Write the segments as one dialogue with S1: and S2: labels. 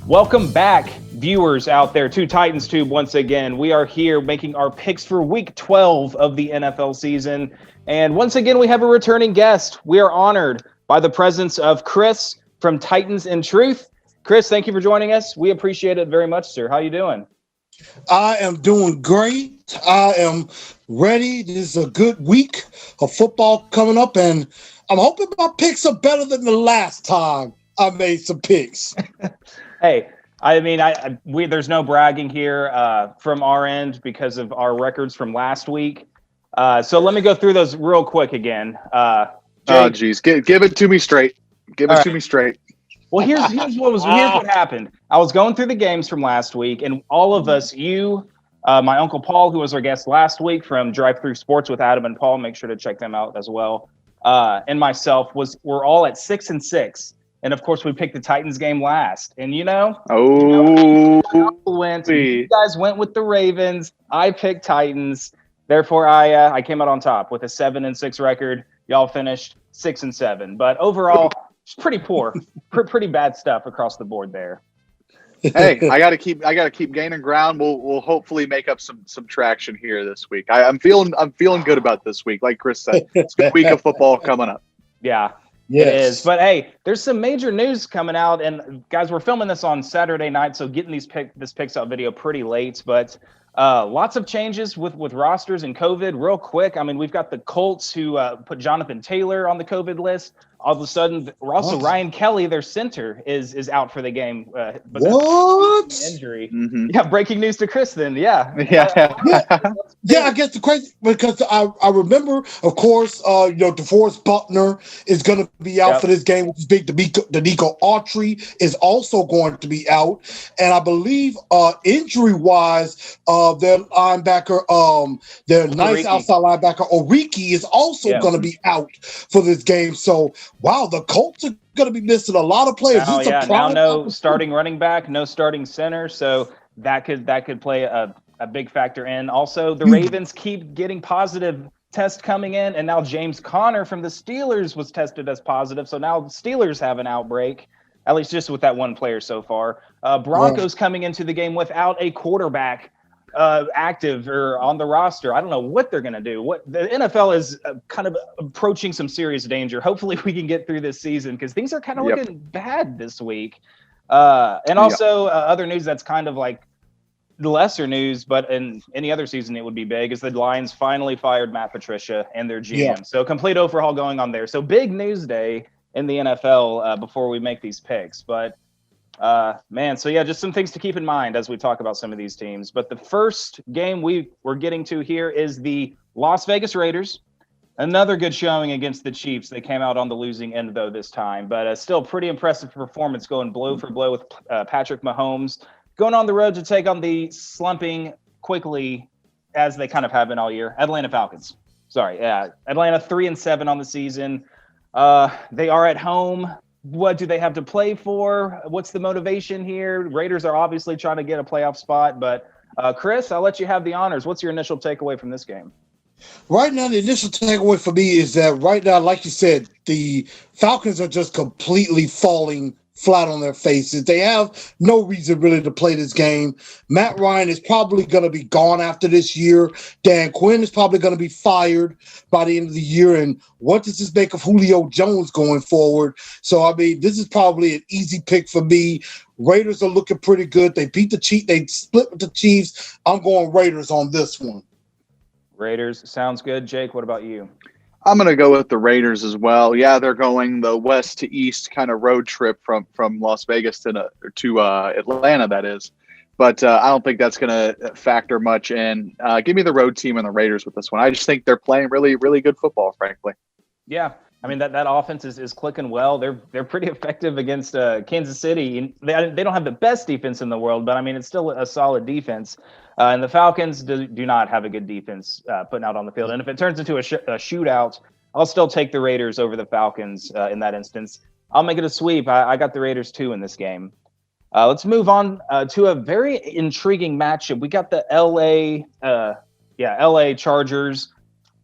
S1: Welcome back, viewers out there, to Titans Tube once again. We are here making our picks for Week 12 of the NFL season. And once again, we have a returning guest. We are honored by the presence of Chris from Titans in Truth. Chris, thank you for joining us. We appreciate it very much, sir. How you doing?
S2: I am doing great. I am ready. This is a good week of football coming up, and I'm hoping my picks are better than the last time I made some picks.
S1: Hey, I mean, there's no bragging here from our end because of our records from last week. So let me go through those real quick again.
S3: Oh, geez. Give it to me straight. Give it to me straight.
S1: Well, here's what happened. I was going through the games from last week, and all of us, you, my Uncle Paul, who was our guest last week from Drive Through Sports with Adam and Paul, make sure to check them out as well, and myself, we're all at 6-6. And of course, we picked the Titans game last. And you guys went with the Ravens. I picked Titans. Therefore, I came out on top with a 7-6 record. Y'all finished 6-7. But overall, it's pretty poor, pretty bad stuff across the board there.
S3: Hey, I gotta keep gaining ground. We'll hopefully make up some traction here this week. I'm feeling good about this week. Like Chris said, it's a good week of football coming up.
S1: Yeah. Yes. It is. But hey, there's some major news coming out, and guys, we're filming this on Saturday night, so getting this picks out video pretty late. But lots of changes with rosters and COVID. Real quick, I mean, we've got the Colts who put Jonathan Taylor on the COVID list. All of a sudden, also Ryan Kelly, their center, is out for the game.
S2: What?
S1: Injury.
S3: Mm-hmm.
S1: Yeah, breaking news to Chris then. Yeah.
S2: I guess the crazy, because I remember, of course, DeForest Buckner is going to be out for this game, which is big. Danico Autry is also going to be out. And I believe injury-wise, their linebacker, their nice outside linebacker, Oriki, is also going to be out for this game. So, wow, the Colts are going to be missing a lot of players.
S1: Now no starting running back, no starting center, so that could play a big factor in. Also, the Ravens keep getting positive tests coming in, and now James Conner from the Steelers was tested as positive, so now the Steelers have an outbreak, at least just with that one player so far. Broncos coming into the game without a quarterback active or on the roster. I don't know what they're going to do. What the NFL is kind of approaching some serious danger. Hopefully we can get through this season because things are kind of looking bad this week. And also other news that's kind of like lesser news, but in any other season it would be big, is the Lions finally fired Matt Patricia and their GM. Yeah. So complete overhaul going on there. So big news day in the NFL before we make these picks. But just some things to keep in mind as we talk about some of these teams. But the first game we're getting to here is the Las Vegas Raiders. Another good showing against the Chiefs. They came out on the losing end, though, this time. But still pretty impressive performance going blow for blow with Patrick Mahomes. Going on the road to take on the slumping quickly, as they kind of have been all year, Atlanta Falcons. Atlanta 3-7 on the season. They are at home. What do they have to play for? What's the motivation here? Raiders are obviously trying to get a playoff spot, but Chris, I'll let you have the honors. What's your initial takeaway from this game?
S2: Right now, the initial takeaway for me is that right now, like you said, the Falcons are just completely falling flat on their faces. They have no reason really to play this game. Matt Ryan is probably going to be gone after this year. Dan Quinn is probably going to be fired by the end of the year. And what does this make of Julio Jones going forward? So, I mean, this is probably an easy pick for me. Raiders are looking pretty good. They beat the Chiefs. They split with the Chiefs. I'm going Raiders on this one.
S1: Raiders. Sounds good. Jake, what about you?
S3: I'm going to go with the Raiders as well. Yeah, they're going the west to east kind of road trip from Las Vegas to Atlanta, that is. But I don't think that's going to factor much in. Give me the road team and the Raiders with this one. I just think they're playing really, really good football, frankly.
S1: Yeah. I mean, that offense is clicking well. They're pretty effective against Kansas City. They don't have the best defense in the world, but I mean, it's still a solid defense. And the Falcons do not have a good defense putting out on the field. And if it turns into a shootout, I'll still take the Raiders over the Falcons in that instance. I'll make it a sweep. I got the Raiders too in this game. Let's move on to a very intriguing matchup. We got the LA Chargers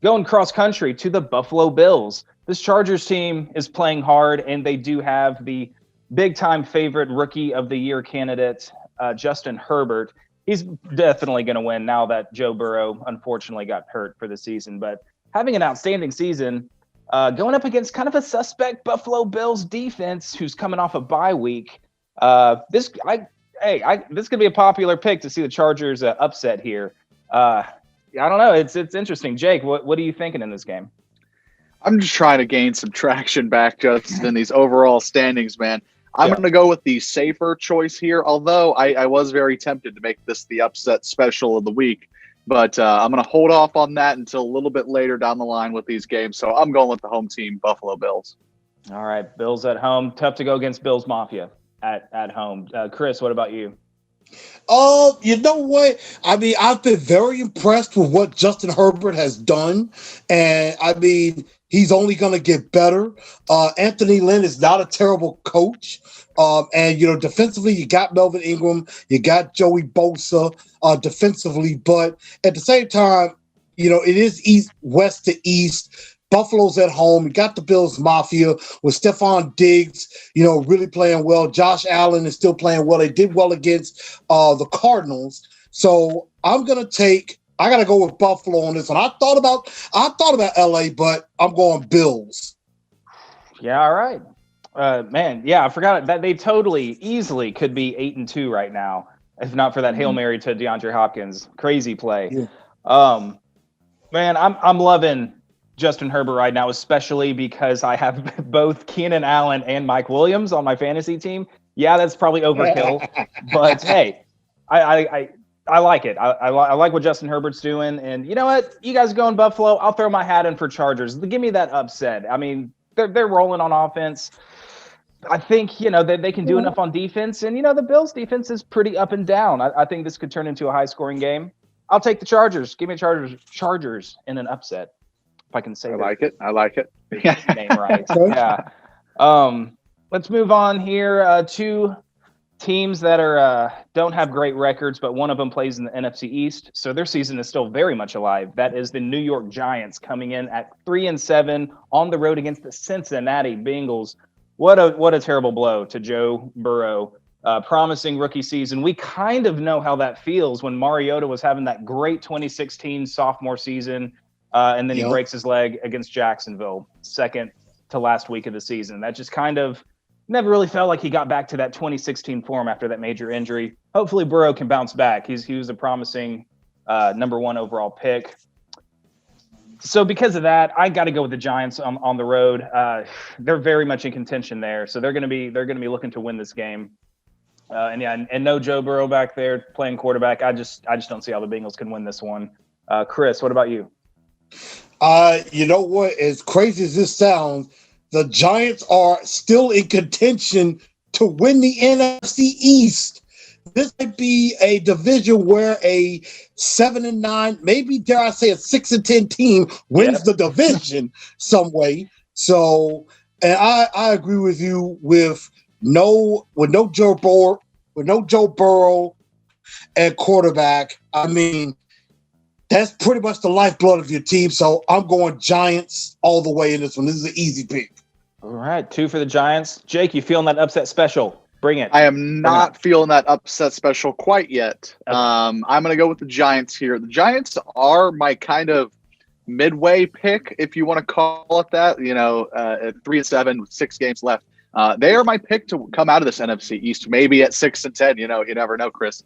S1: going cross country to the Buffalo Bills. This Chargers team is playing hard, and they do have the big-time favorite rookie of the year candidate, Justin Herbert. He's definitely going to win now that Joe Burrow unfortunately got hurt for the season. But having an outstanding season, going up against kind of a suspect Buffalo Bills defense who's coming off a bye week. This could be a popular pick to see the Chargers upset here. I don't know. It's interesting. Jake, what are you thinking in this game?
S3: I'm just trying to gain some traction back just in these overall standings, man. I'm going to go with the safer choice here, although I was very tempted to make this the upset special of the week. But I'm going to hold off on that until a little bit later down the line with these games. So I'm going with the home team, Buffalo Bills.
S1: All right, Bills at home. Tough to go against Bills Mafia at home. Chris, what about you?
S2: You know what? I mean, I've been very impressed with what Justin Herbert has done. And I mean, he's only going to get better. Anthony Lynn is not a terrible coach. And, defensively, you got Melvin Ingram, you got Joey Bosa defensively. But at the same time, it is west to east. Buffalo's at home. You got the Bills Mafia with Stephon Diggs, really playing well. Josh Allen is still playing well. They did well against the Cardinals. So I got to go with Buffalo on this one. I thought about LA, but I'm going Bills.
S1: Yeah, all right. Man, yeah, I forgot that they totally easily could be 8-2 right now, if not for that Hail Mary to DeAndre Hopkins. Crazy play. Yeah. Man, I'm loving Justin Herbert right now, especially because I have both Keenan Allen and Mike Williams on my fantasy team. Yeah, that's probably overkill, but hey, I like it. I like what Justin Herbert's doing, and you know what? You guys going Buffalo? I'll throw my hat in for Chargers. Give me that upset. I mean, they're rolling on offense. I think they can do enough on defense, and the Bills' defense is pretty up and down. I think this could turn into a high-scoring game. I'll take the Chargers. Give me Chargers in an upset. If I can say that.
S3: I like it.
S1: Name right. Yeah. Let's move on here. Two teams that don't have great records, but one of them plays in the NFC East, so their season is still very much alive. That is the New York Giants coming in at 3-7 on the road against the Cincinnati Bengals. What a terrible blow to Joe Burrow. Promising rookie season. We kind of know how that feels when Mariota was having that great 2016 sophomore season. And then he breaks his leg against Jacksonville, second to last week of the season. That just kind of never really felt like he got back to that 2016 form after that major injury. Hopefully Burrow can bounce back. He was a promising number 1 overall pick. So because of that, I got to go with the Giants on the road. They're very much in contention there, so they're going to be looking to win this game. And no Joe Burrow back there playing quarterback. I just don't see how the Bengals can win this one. Chris, what about you?
S2: You know what? As crazy as this sounds, the Giants are still in contention to win the NFC East. This might be a division where a 7-9, maybe dare I say a 6-10 team wins the division some way. So, and I agree with you with no Joe Burrow at quarterback. I mean, that's pretty much the lifeblood of your team. So I'm going Giants all the way in this one. This is an easy pick.
S1: All right, 2 for the Giants. Jake, you feeling that upset special? Bring it.
S3: I am not feeling that upset special quite yet. Okay. I'm going to go with the Giants here. The Giants are my kind of midway pick, if you want to call it that. At 3-7 with 6 games left. They are my pick to come out of this NFC East, maybe at 6-10. You never know, Chris.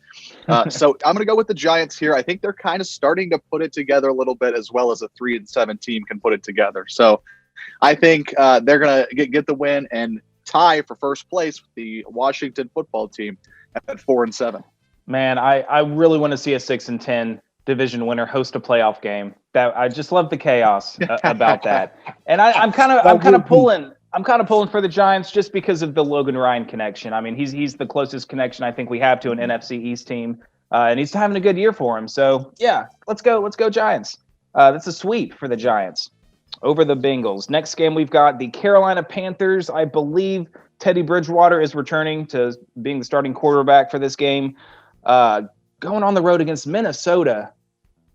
S3: So I'm going to go with the Giants here. I think they're kind of starting to put it together a little bit, as well as a 3-7 team can put it together. So I think they're going to get the win and tie for first place with the Washington football team at 4-7.
S1: Man, I really want to see a 6-10 division winner host a playoff game. That I just love the chaos about that. And I'm kind of pulling for the Giants just because of the Logan Ryan connection. I mean, he's the closest connection I think we have to an NFC East team, and he's having a good year for him. So yeah, let's go Giants. That's a sweep for the Giants over the Bengals. Next game, we've got the Carolina Panthers. I believe Teddy Bridgewater is returning to being the starting quarterback for this game. Going on the road against Minnesota.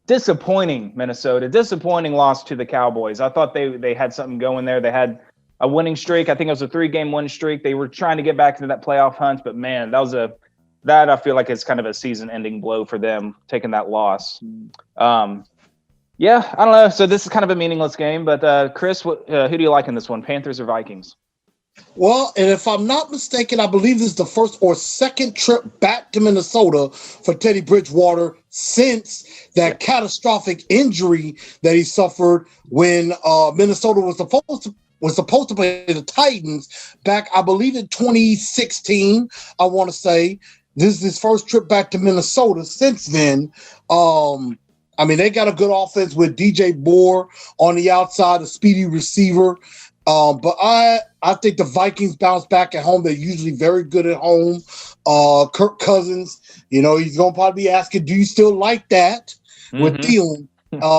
S1: Disappointing Minnesota. Disappointing loss to the Cowboys. I thought they had something going there. They had a winning streak. I think it was a 3-game win streak. They were trying to get back into that playoff hunt, but man, that I feel like it's kind of a season-ending blow for them taking that loss. Yeah, I don't know. So this is kind of a meaningless game, but Chris, who do you like in this one, Panthers or Vikings?
S2: Well, and if I'm not mistaken, I believe this is the first or second trip back to Minnesota for Teddy Bridgewater since that catastrophic injury that he suffered when Minnesota was supposed to play the Titans back, I believe, in 2016. I want to say this is his first trip back to Minnesota since then. I mean, they got a good offense with DJ Moore on the outside, a speedy receiver. But I think the Vikings bounce back at home. They're usually very good at home. Kirk Cousins, he's going to probably be asking, do you still like that with Thielen?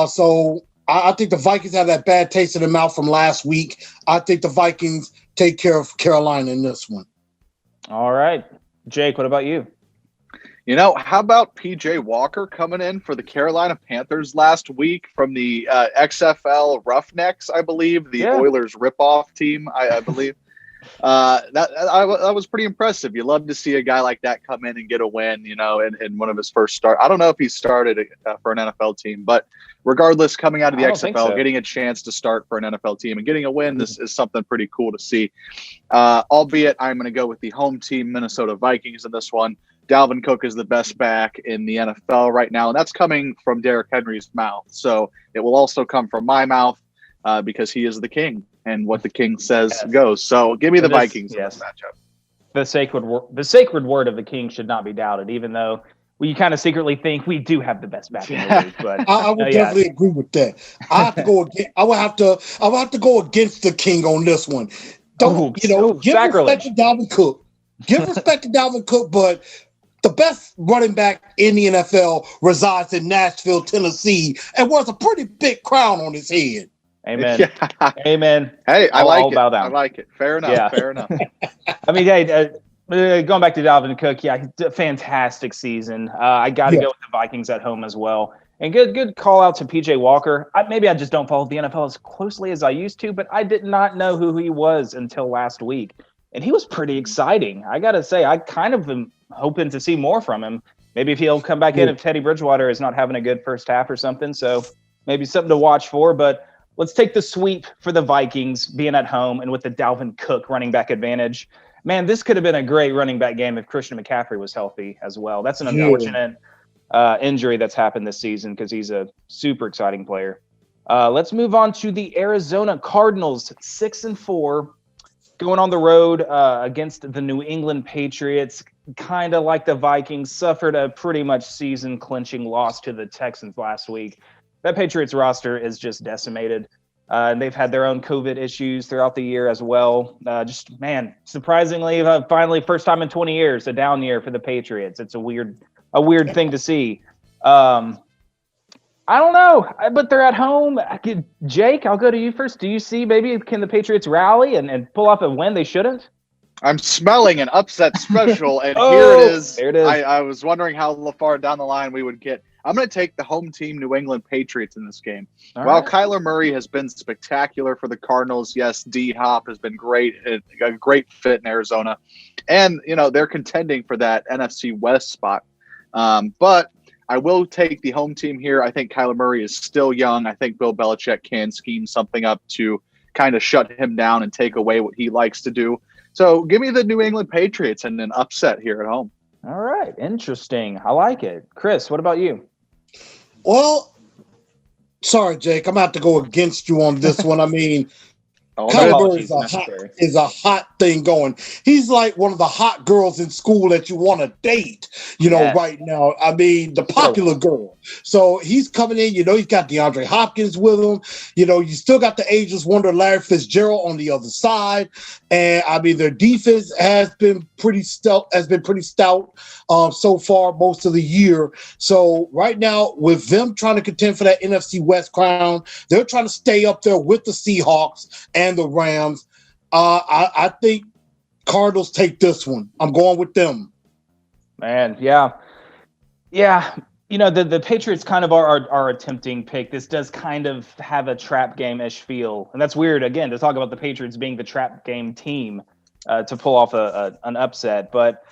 S2: So I think the Vikings have that bad taste in their mouth from last week. I think the Vikings take care of Carolina in this one. All
S1: right. Jake, what about you?
S3: How about PJ Walker coming in for the Carolina Panthers last week from the XFL Roughnecks, I believe, the Oilers ripoff team, I believe. That was pretty impressive. You love to see a guy like that come in and get a win, in one of his first start. I don't know if he started for an NFL team, but regardless, coming out of the XFL, getting a chance to start for an NFL team and getting a win, this is something pretty cool to see. Albeit, I'm going to go with the home team, Minnesota Vikings, in this one. Dalvin Cook is the best back in the NFL right now, and that's coming from Derrick Henry's mouth. So it will also come from my mouth because he is the king, and what the king says goes. So give me the Vikings in this matchup.
S1: The sacred word of the king should not be doubted, even though we kind of secretly think we do have the best back in the league. But
S2: I would definitely agree with that. I have to go again. I would have to go against the king on this one. Give respect to Dalvin Cook. Give respect to Dalvin Cook, but the best running back in the NFL resides in Nashville, Tennessee, and wears a pretty big crown on his head.
S1: Amen. Yeah. Amen.
S3: Hey, I like it. Fair enough. Yeah. Fair enough.
S1: I mean, going back to Dalvin Cook, fantastic season. I got to go with the Vikings at home as well. And good call out to PJ Walker. Maybe I just don't follow the NFL as closely as I used to, but I did not know who he was until last week. And he was pretty exciting. I got to say, I kind of am hoping to see more from him. Maybe if he'll come back in if Teddy Bridgewater is not having a good first half or something. So maybe something to watch for. But let's take the sweep for the Vikings being at home and with the Dalvin Cook running back advantage. Man, this could have been a great running back game if Christian McCaffrey was healthy as well. That's an unfortunate injury that's happened this season because he's a super exciting player. Let's move on to the Arizona Cardinals, 6-4. Going on the road against the New England Patriots, kind of like the Vikings, suffered a pretty much season-clinching loss to the Texans last week. That Patriots roster is just decimated. And they've had their own COVID issues throughout the year as well. Surprisingly, finally, first time in 20 years, a down year for the Patriots. It's a weird thing to see. I don't know, but they're at home. Jake, I'll go to you first. Do you see can the Patriots rally and pull off a win they shouldn't?
S3: I'm smelling an upset special, and here it is. There it is. I was wondering how far down the line we would get. I'm going to take the home team New England Patriots in this game. While Kyler Murray has been spectacular for the Cardinals, yes, D-Hop has been great, a great fit in Arizona. And, they're contending for that NFC West spot. But I will take the home team here. I think Kyler Murray is still young. I think Bill Belichick can scheme something up to kind of shut him down and take away what he likes to do. So give me the New England Patriots and an upset here at home.
S1: All right. Interesting. I like it. Chris, what about you?
S2: Well, sorry, Jake. I'm going to have to go against you on this one. I mean, Kyler Murray is a hot thing going. He's like one of the hot girls in school that you want to date, right now. I mean, the popular girl. So he's coming in, he's got DeAndre Hopkins with him. You still got the ageless wonder Larry Fitzgerald on the other side. And I mean, their defense has been pretty stout so far most of the year. So right now, with them trying to contend for that NFC West crown, they're trying to stay up there with the Seahawks and the Rams. I think Cardinals take this one. I'm going with them.
S1: Man, yeah. The Patriots kind of are a tempting pick. This does kind of have a trap game-ish feel. And that's weird, again, to talk about the Patriots being the trap game team to pull off an upset. But,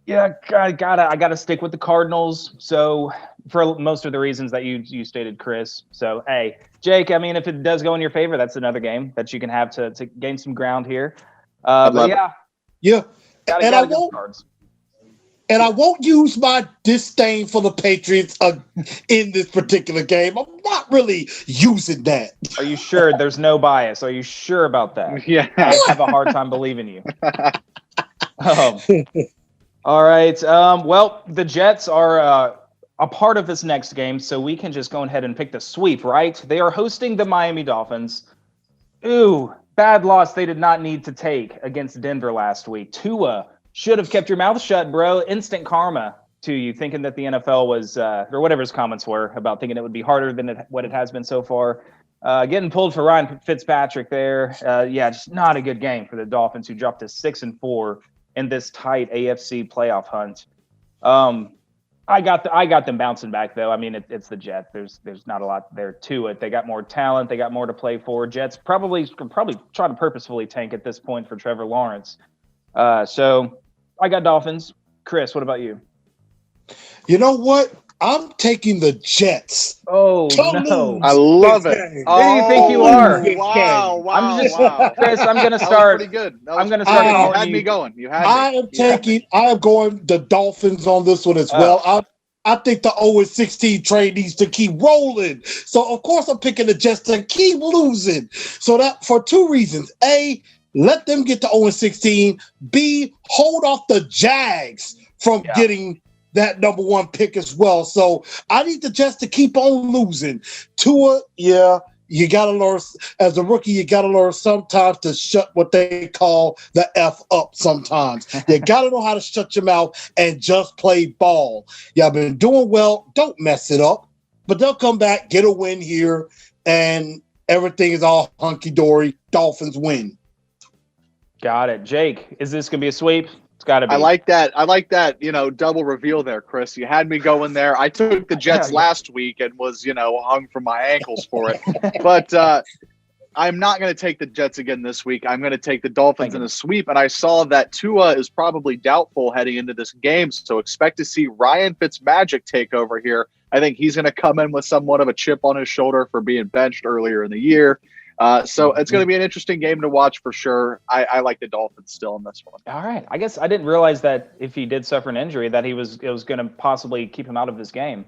S1: yeah, I gotta stick with the Cardinals. So for most of the reasons that you stated, Chris. So, hey, Jake, I mean, if it does go in your favor, that's another game that you can have to gain some ground here. But, yeah.
S2: Yeah.
S1: Gotta go Cards.
S2: And I won't use my disdain for the Patriots in this particular game. I'm not really using that.
S1: Are you sure there's no bias? Are you sure about that?
S3: Yeah.
S1: I have a hard time believing you. All right. Well, the Jets are a part of this next game, so we can just go ahead and pick the sweep, right? They are hosting the Miami Dolphins. Ooh, bad loss they did not need to take against Denver last week. Tua should have kept your mouth shut, bro. Instant karma to you, thinking that the NFL was, or whatever his comments were about thinking it would be harder than what it has been so far. Getting pulled for Ryan Fitzpatrick there. Just not a good game for the Dolphins, who dropped to 6-4 in this tight AFC playoff hunt. I got them bouncing back, though. I mean, it's the Jets. There's not a lot there to it. They got more talent. They got more to play for. Jets probably try to purposefully tank at this point for Trevor Lawrence. So I got Dolphins. Chris, what about you?
S2: You know what? I'm taking the Jets.
S1: Oh, no.
S3: I love it.
S1: Who do you think you are?
S3: Wow.
S1: Chris, I'm going to start.
S3: Pretty good.
S1: I'm going to start.
S3: You had me going.
S2: I am going the Dolphins on this one as well. I think the 0-16 trade needs to keep rolling. So, of course, I'm picking the Jets to keep losing. So that for two reasons. A, let them get to 0-16. B, hold off the Jags from getting that number one pick as well. So I need the Jets to keep on losing. Tua, you got to learn, as a rookie, you got to learn sometimes to shut what they call the F up sometimes. You got to know how to shut your mouth and just play ball. Y'all been doing well. Don't mess it up. But they'll come back, get a win here, and everything is all hunky-dory. Dolphins win.
S1: Got it. Jake, is this going to be a sweep? It's got to be.
S3: I like that, double reveal there, Chris. You had me going there. I took the Jets last week and was, hung from my ankles for it. But I'm not going to take the Jets again this week. I'm going to take the Dolphins in a sweep. And I saw that Tua is probably doubtful heading into this game. So expect to see Ryan Fitzmagic take over here. I think he's going to come in with somewhat of a chip on his shoulder for being benched earlier in the year. So it's going to be an interesting game to watch for sure. I like the Dolphins still in this one.
S1: All right. I guess I didn't realize that if he did suffer an injury that it was going to possibly keep him out of this game.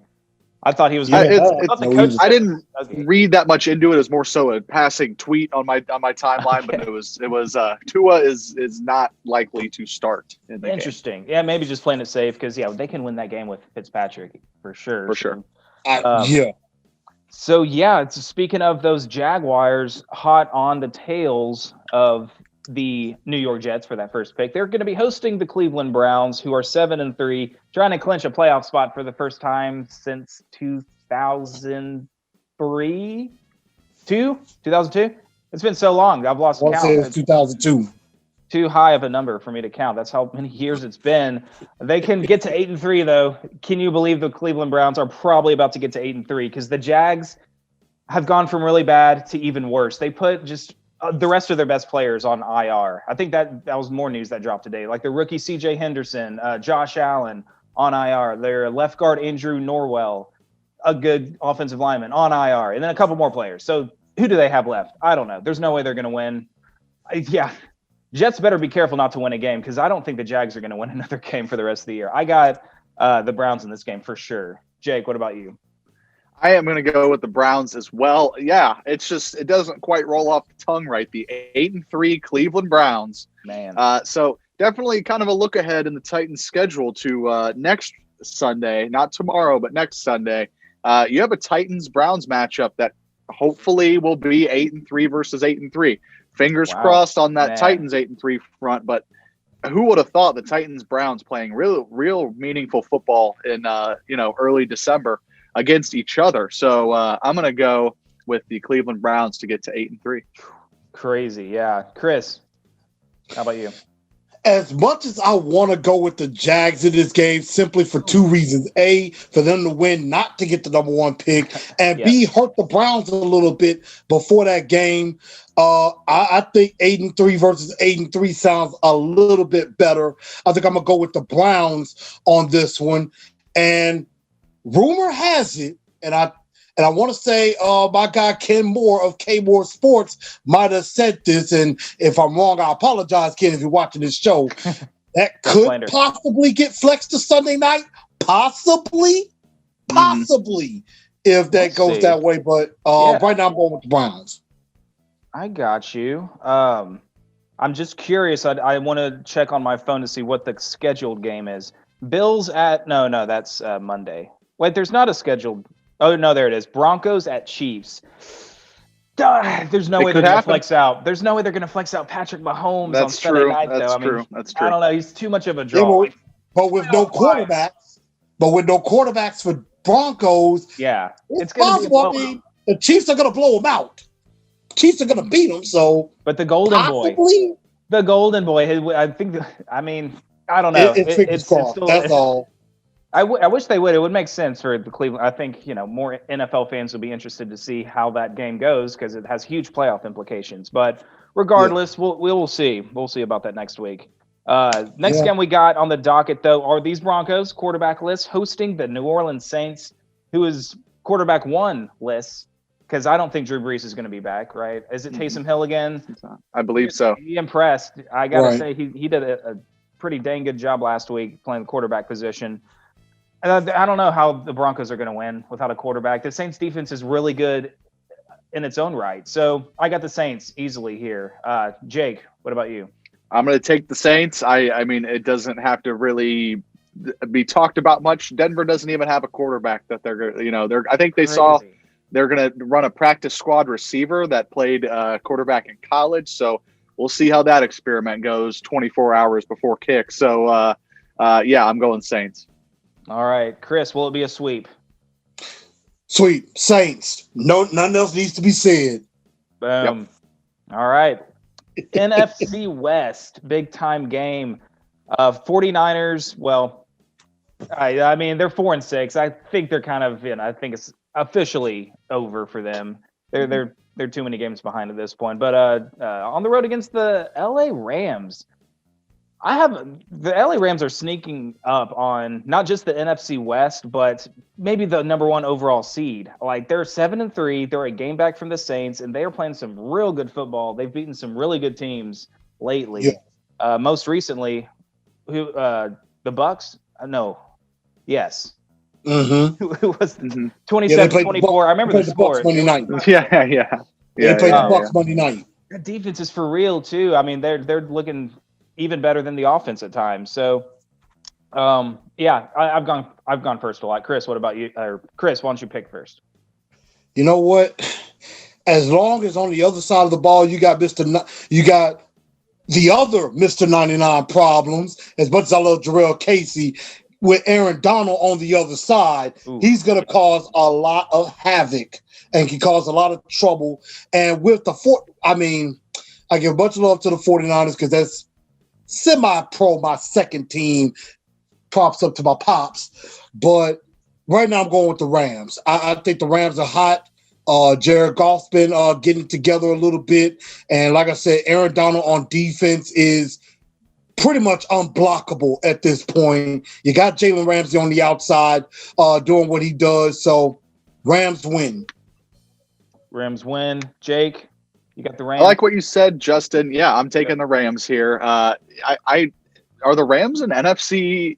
S1: I thought he was going to.
S3: I didn't read that much into it. It was more so a passing tweet on my timeline, but it was Tua is not likely to start in the
S1: Interesting. Game. Yeah, maybe just playing it safe because they can win that game with Fitzpatrick for sure.
S3: For sure.
S1: So, speaking of those Jaguars hot on the tails of the New York Jets for that first pick, they're going to be hosting the Cleveland Browns, who are 7-3, trying to clinch a playoff spot for the first time since 2003? 2002? It's been so long. I've lost count.
S2: It's 2002.
S1: Too high of a number for me to count. That's how many years it's been. They can get to 8-3 though. Can you believe the Cleveland Browns are probably about to get to 8-3? Because the Jags have gone from really bad to even worse. They put just the rest of their best players on IR. I think that was more news that dropped today. Like the rookie CJ Henderson, Josh Allen on IR. Their left guard Andrew Norwell, a good offensive lineman on IR, and then a couple more players. So who do they have left? I don't know. There's no way they're going to win. Jets better be careful not to win a game because I don't think the Jags are going to win another game for the rest of the year. I got the Browns in this game for sure. Jake, what about you?
S3: I am going to go with the Browns as well. Yeah, it doesn't quite roll off the tongue right. The 8-3 Cleveland Browns.
S1: Man.
S3: So definitely kind of a look ahead in the Titans' schedule to next Sunday, not tomorrow, but next Sunday. You have a Titans-Browns matchup that hopefully will be 8-3 versus 8-3. Fingers crossed on that Titans 8-3 front, but who would have thought the Titans Browns playing real meaningful football in early December against each other? So I'm going to go with the Cleveland Browns to get to 8-3.
S1: Crazy, yeah. Chris, how about you?
S2: As much as I want to go with the Jags in this game, simply for two reasons: A, for them to win, not to get the number one pick, and B, hurt the Browns a little bit before that game. I think 8-3 versus 8-3 sounds a little bit better. I think I'm gonna go with the Browns on this one. And rumor has it, and I want to say my guy Ken Moore of K Moore Sports might have said this, and if I'm wrong, I apologize, Ken, if you're watching this show. That could possibly get flexed to Sunday night. Possibly, if that goes that way. But right now I'm going with the Browns.
S1: I got you. I'm just curious. I want to check on my phone to see what the scheduled game is. Bills at no, that's Monday. Wait, there's not a scheduled. Oh no, there it is. Broncos at Chiefs. There's no way they're going to flex out. There's no way they're going to flex out Patrick Mahomes on Sunday night.
S3: That's
S1: though.
S3: true. That's true.
S1: I don't know. He's too much of a draw.
S2: Yeah, but with no quarterbacks for Broncos, it's possible. I mean, the Chiefs are going to blow them out. Chiefs are going to beat them. So,
S1: but the Golden Boy, I think. I mean, I don't know.
S2: It's still, that's all.
S1: I wish they would. It would make sense for the Cleveland. I think more NFL fans will be interested to see how that game goes because it has huge playoff implications. But regardless, we'll see. We'll see about that next week. Next game we got on the docket though are these Broncos quarterbackless hosting the New Orleans Saints, who is quarterback one list. Because I don't think Drew Brees is going to be back, right? Is it Taysom Hill again?
S3: I believe so.
S1: He impressed. I got to say, he did a pretty dang good job last week playing the quarterback position. And I don't know how the Broncos are going to win without a quarterback. The Saints defense is really good in its own right. So I got the Saints easily here. Jake, what about you?
S3: I'm going to take the Saints. I mean, it doesn't have to really be talked about much. Denver doesn't even have a quarterback that they're I think they saw they're going to run a practice squad receiver that played quarterback in college. So we'll see how that experiment goes 24 hours before kick. So, I'm going Saints.
S1: All right. Chris, will it be a sweep?
S2: Sweep. Saints. No, nothing else needs to be said.
S1: Boom. Yep. All right. NFC West, big-time game. 49ers, well, I mean, they're 4-6. I think they're kind of, I think it's officially over for them. They're too many games behind at this point. But on the road against the LA Rams, the LA Rams are sneaking up on not just the NFC West, but maybe the number one overall seed. Like they're 7-3. They're a game back from the Saints, and they are playing some real good football. They've beaten some really good teams lately. Yeah. Most recently, the Bucks? No. Yes.
S2: Mm-hmm.
S1: Who was 27-24? I remember the score.
S2: Monday night.
S3: Yeah.
S2: They played the Bucks Monday night.
S1: The defense is for real too. I mean, they're looking even better than the offense at times. So, I've gone first a lot. Chris, what about you? Chris, why don't you pick first?
S2: You know what? As long as on the other side of the ball you got the other Mr. 99 problems. As much as I love Jarrell Casey, with Aaron Donald on the other side, he's going to cause a lot of havoc and can cause a lot of trouble. And with I give a bunch of love to the 49ers because that's semi-pro, my second team. Props up to my pops. But right now I'm going with the Rams. I think the Rams are hot. Jared Goff's been getting together a little bit. And like I said, Aaron Donald on defense is pretty much unblockable at this point. You got Jalen Ramsey on the outside doing what he does. So Rams win.
S1: Jake, you got the Rams?
S3: I like what you said, Justin. Yeah, I'm taking the Rams here. Are the Rams an NFC,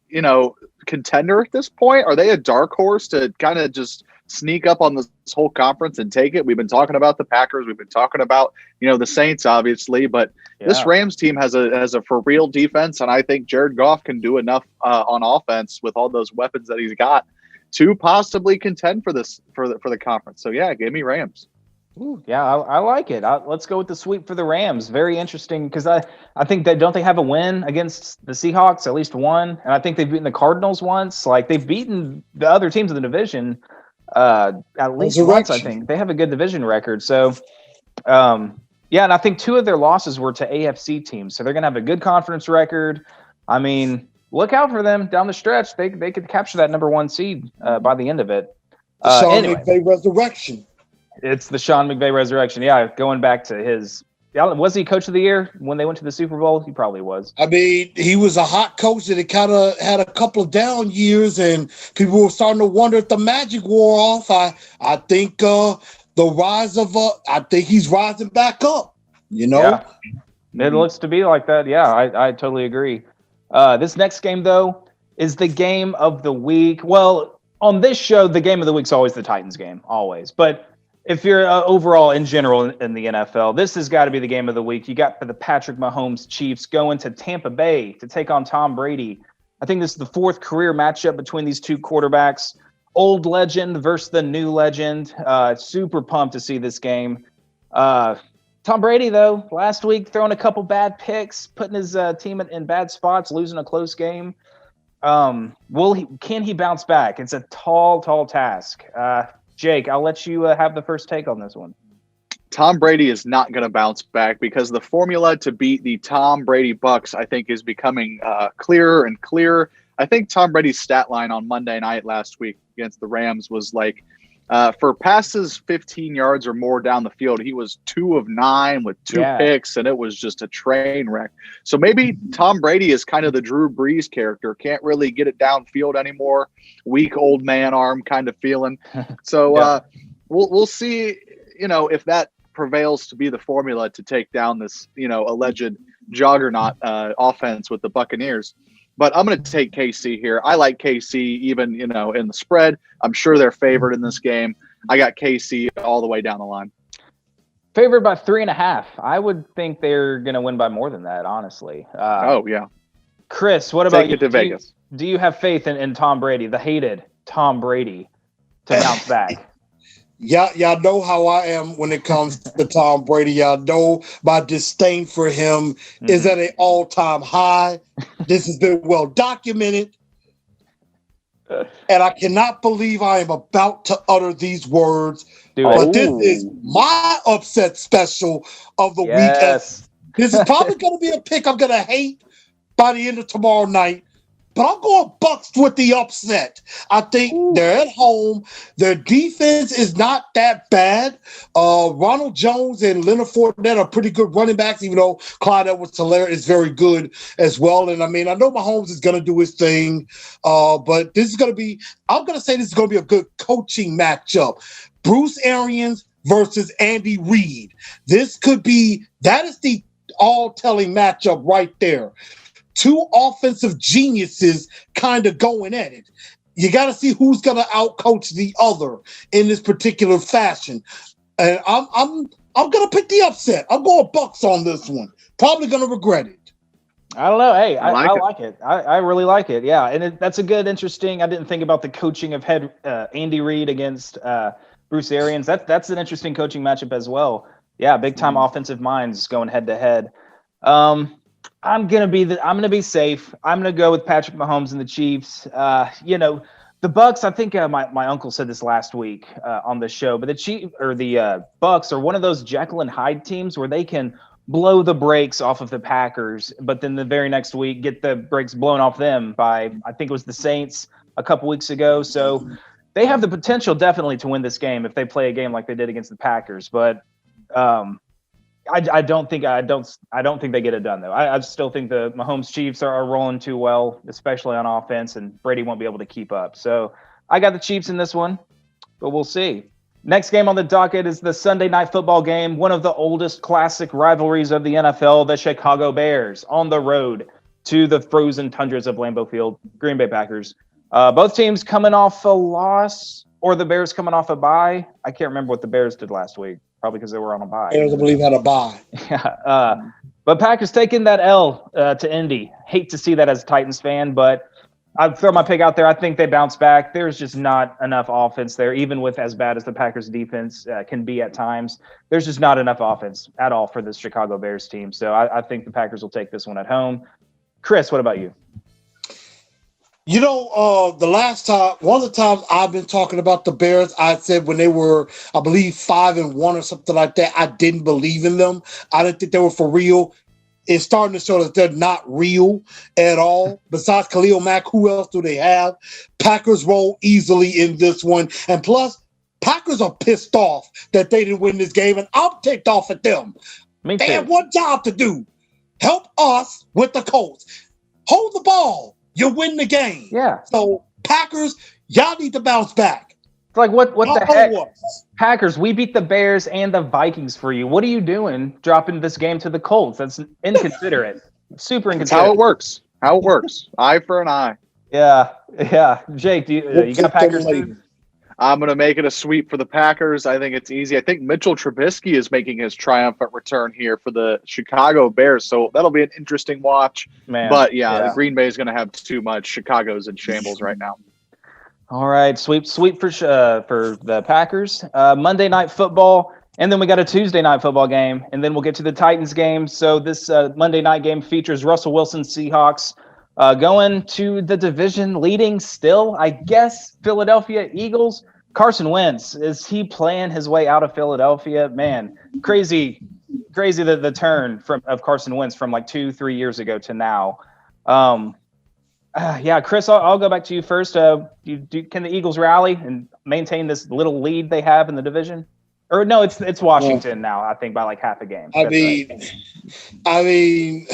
S3: contender at this point? Are they a dark horse to kind of just sneak up on this whole conference and take it? We've been talking about the Packers. We've been talking about, the Saints, obviously, but this Rams team has a for real defense. And I think Jared Goff can do enough on offense with all those weapons that he's got to possibly contend for the conference. So yeah, give me Rams.
S1: Ooh, yeah, I like it. Let's go with the sweep for the Rams. Very interesting because I think don't they have a win against the Seahawks, at least one? And I think they've beaten the Cardinals once. Like they've beaten the other teams in the division at least once. I think they have a good division record. So, Yeah, and I think 2 of their losses were to AFC teams, so they're going to have a good conference record. I mean, look out for them down the stretch. They could capture that number 1 seed by the end of it.
S2: The Sean
S1: Anyway,
S2: McVay resurrection.
S1: it's the Sean McVay resurrection. Yeah, going back to his – was he coach of the year when they went to the Super Bowl? He probably was.
S2: I mean, he was a hot coach that kind of had a couple of down years, and people were starting to wonder if the magic wore off. I think the rise of I think he's rising back up.
S1: Yeah. It looks to be like that. Yeah, I totally agree. This next game, though, is the game of the week. Well, on this show, the game of the week is always the Titans game, always. But if you're overall in general in the NFL, this has got to be the game of the week. You got the Patrick Mahomes Chiefs going to Tampa Bay to take on Tom Brady. I think this is the 4th career matchup between these 2 quarterbacks. Old legend versus the new legend. Super pumped to see this game. Tom Brady, though, last week throwing a couple bad picks, putting his team in bad spots, losing a close game. Can he bounce back? It's a tall task. Jake, I'll let you have the first take on this one.
S3: Tom Brady is not going to bounce back because the formula to beat the Tom Brady Bucks, I think, is becoming clearer and clearer. I think Tom Brady's stat line on Monday night last week against the Rams was like, for passes 15 yards or more down the field, he was 2 of 9 with 2 picks, and it was just a train wreck. So maybe Tom Brady is kind of the Drew Brees character, can't really get it downfield anymore, weak old man arm kind of feeling. So we'll see, if that prevails to be the formula to take down this, alleged juggernaut offense with the Buccaneers. But I'm going to take KC here. I like KC even, in the spread. I'm sure they're favored in this game. I got KC all the way down the line.
S1: Favored by 3.5. I would think they're going to win by more than that, honestly.
S3: Yeah.
S1: Chris, what about
S3: you? Take it to Vegas.
S1: Do you have faith in Tom Brady, the hated Tom Brady, to bounce back?
S2: Y'all know how I am when it comes to Tom Brady. Y'all know my disdain for him is at an all-time high. This has been well documented. And I cannot believe I am about to utter these words. But this is my upset special of the week. This is probably going to be a pick I'm going to hate by the end of tomorrow night. But I'm going Bucks with the upset. I think they're at home. Their defense is not that bad. Ronald Jones and Leonard Fournette are pretty good running backs, even though Clyde Edwards-Helaire is very good as well. And I mean, I know Mahomes is going to do his thing, but this is going to be, I'm going to say this is going to be a good coaching matchup. Bruce Arians versus Andy Reid. That is the all-telling matchup right there. 2 offensive geniuses kind of going at it. You got to see who's going to outcoach the other in this particular fashion. And I'm going to pick the upset. I'm going Bucks on this one. Probably going to regret it.
S1: I don't know. Hey, I like it. I really like it. Yeah, and that's a good, interesting. I didn't think about the coaching of Andy Reid against Bruce Arians. That's an interesting coaching matchup as well. Yeah, big time offensive minds going head to head. I'm gonna be safe. I'm gonna go with Patrick Mahomes and the Chiefs. The Bucks. I think my uncle said this last week on the show, but the Bucks are one of those Jekyll and Hyde teams where they can blow the brakes off of the Packers, but then the very next week get the brakes blown off them by, I think it was the Saints a couple weeks ago. So they have the potential definitely to win this game if they play a game like they did against the Packers, but. I don't think they get it done though. I still think the Mahomes Chiefs are rolling too well, especially on offense, and Brady won't be able to keep up. So I got the Chiefs in this one, but we'll see. Next game on the docket is the Sunday night football game, one of the oldest classic rivalries of the NFL, the Chicago Bears on the road to the frozen tundras of Lambeau Field, Green Bay Packers. Both teams coming off a loss, or the Bears coming off a bye. I can't remember what the Bears did last week. Probably because they were on a bye.
S2: Bears, I believe, had a bye.
S1: Yeah. But Packers taking that L to Indy. Hate to see that as a Titans fan, but I'd throw my pick out there. I think they bounce back. There's just not enough offense there, even with as bad as the Packers defense can be at times. There's just not enough offense at all for this Chicago Bears team. So I think the Packers will take this one at home. Chris, what about you?
S2: The last time, one of the times I've been talking about the Bears, I said when they were, I believe, 5-1 or something like that, I didn't believe in them. I didn't think they were for real. It's starting to show that they're not real at all. Besides Khalil Mack, who else do they have? Packers roll easily in this one. And plus, Packers are pissed off that they didn't win this game, and I'm ticked off at them.
S1: Me
S2: They
S1: too.
S2: had one job to do. Help us with the Colts. Hold the ball. You win the game.
S1: Yeah.
S2: So, Packers, y'all need to bounce back.
S1: It's like, what the heck?
S2: Us.
S1: Packers, we beat the Bears and the Vikings for you. What are you doing dropping this game to the Colts? That's inconsiderate. Super
S3: That's
S1: inconsiderate.
S3: how it works. Eye for an eye.
S1: Yeah. Jake, you got Packers too?
S3: I'm going to make it a sweep for the Packers. I think it's easy. I think Mitchell Trubisky is making his triumphant return here for the Chicago Bears, so that'll be an interesting watch.
S1: Man,
S3: but yeah. Green Bay is going to have too much. Chicago's in shambles right now. All
S1: right, sweep for the Packers. Monday Night Football, and then we got a Tuesday Night Football game, and then we'll get to the Titans game. So this Monday night game features Russell Wilson, Seahawks, going to the division leading still, I guess, Philadelphia Eagles. Carson Wentz, is he playing his way out of Philadelphia? Man, crazy the turn of Carson Wentz from like 2-3 years ago to now. Chris, I'll go back to you first. Can the Eagles rally and maintain this little lead they have in the division? Or no, it's Washington now, I think, by like half a game.
S2: I mean,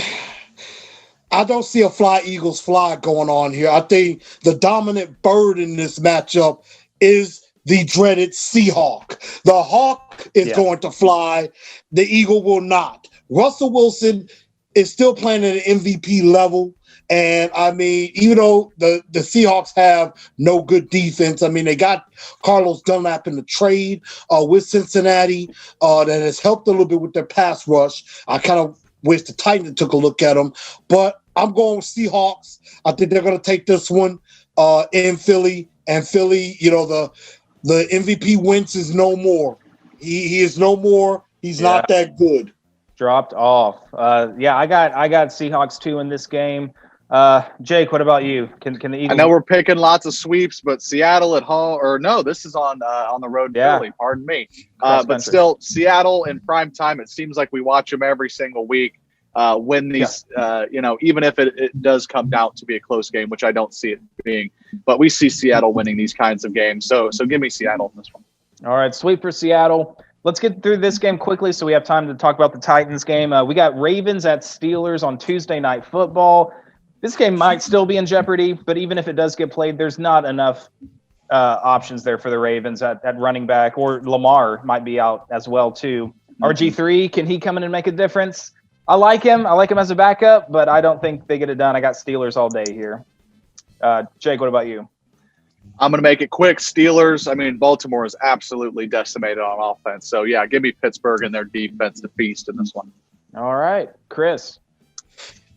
S2: I don't see a fly Eagles fly going on here. I think the dominant bird in this matchup is the dreaded Seahawk. The Hawk is going to fly. The Eagle will not. Russell Wilson is still playing at an MVP level. And, I mean, even though the Seahawks have no good defense, I mean, they got Carlos Dunlap in the trade with Cincinnati that has helped a little bit with their pass rush. I kind of wish the Titans took a look at them. But I'm going with Seahawks. I think they're going to take this one in Philly. And Philly, the MVP Wentz is no more. He is no more. He's not that good.
S1: Dropped off. I got Seahawks too in this game. Jake, what about you? Can the Eagles?
S3: I know we're picking lots of sweeps, but Seattle at home, or no, this is on the road in Philly. Pardon me. But still, Seattle in prime time. It seems like we watch them every single week. Win these, even if it does come down to be a close game, which I don't see it being, but we see Seattle winning these kinds of games. So give me Seattle in this one.
S1: All right, sweep for Seattle. Let's get through this game quickly so we have time to talk about the Titans game. We got Ravens at Steelers on Tuesday Night Football. This game might still be in jeopardy, but even if it does get played, there's not enough options there for the Ravens at running back, or Lamar might be out as well too. RG3, can he come in and make a difference? I like him as a backup, but I don't think they get it done. I got Steelers all day here. Jake, what about you?
S3: I'm going to make it quick. Steelers, I mean, Baltimore is absolutely decimated on offense. So, yeah, give me Pittsburgh and their defense to feast in this one.
S1: All right. Chris.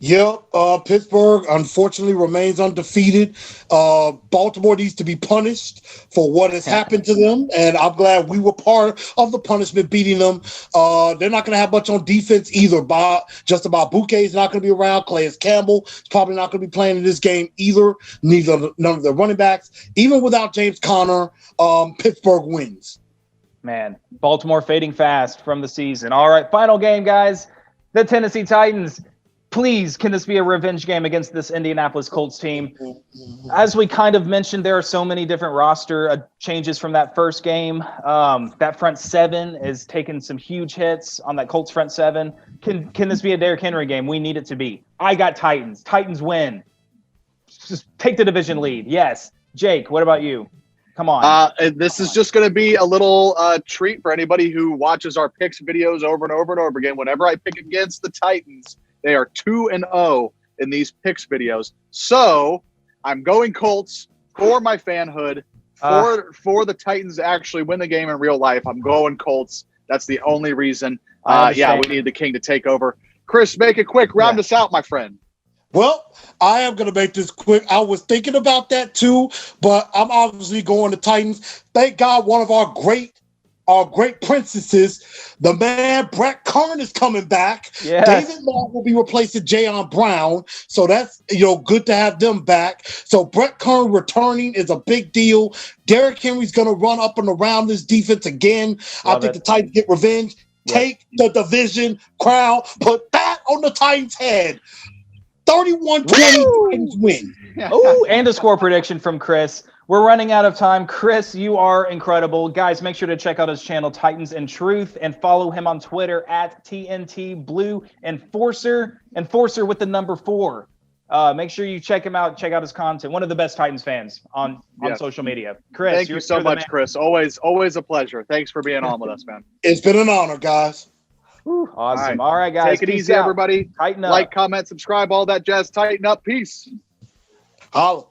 S2: Pittsburgh, unfortunately, remains undefeated. Baltimore needs to be punished for what has happened to them, and I'm glad we were part of the punishment, beating them. They're not going to have much on defense either. Just about Bouquet is not going to be around. Calais Campbell is probably not going to be playing in this game either. None of the running backs. Even without James Conner, Pittsburgh wins.
S1: Man, Baltimore fading fast from the season. All right, final game, guys. The Tennessee Titans. Please, can this be a revenge game against this Indianapolis Colts team? As we kind of mentioned, there are so many different roster changes from that first game. That front seven is taking some huge hits on that Colts front seven. Can this be a Derrick Henry game? We need it to be. I got Titans. Titans win. Just take the division lead. Yes. Jake, what about you? Come on.
S3: This is just going to be a little treat for anybody who watches our picks videos over and over and over again. Whenever I pick against the Titans, they are 2-0 in these picks videos. So I'm going Colts for my fanhood, for the Titans to actually win the game in real life. I'm going Colts. That's the only reason. We need the King to take over. Chris, make it quick. Round us out, my friend.
S2: Well, I am going to make this quick. I was thinking about that too, but I'm obviously going to Titans. Thank God one of our great our great princesses. The man Brett Kern is coming back.
S1: Yes.
S2: David Long will be replacing Jayon Brown. So that's good to have them back. So Brett Kern returning is a big deal. Derrick Henry's going to run up and around this defense again. I think the Titans get revenge.
S1: Yep.
S2: Take the division crown. Put that on the Titans' head. 31-20 Titans win.
S1: Oh, and a score prediction from Chris. We're running out of time. Chris, you are incredible. Guys, make sure to check out his channel, Titans and Truth, and follow him on Twitter at TNT Blue Enforcer. Enforcer with the number 4. Make sure you check him out. Check out his content. One of the best Titans fans on social media. Chris,
S3: thank you so much, Chris. Always a pleasure. Thanks for being on with us, man.
S2: It's been an honor, guys.
S1: Awesome. All right, guys.
S3: Take it easy, everybody.
S1: Tighten up.
S3: Like, comment, subscribe, all that jazz. Tighten up. Peace.
S2: Holla.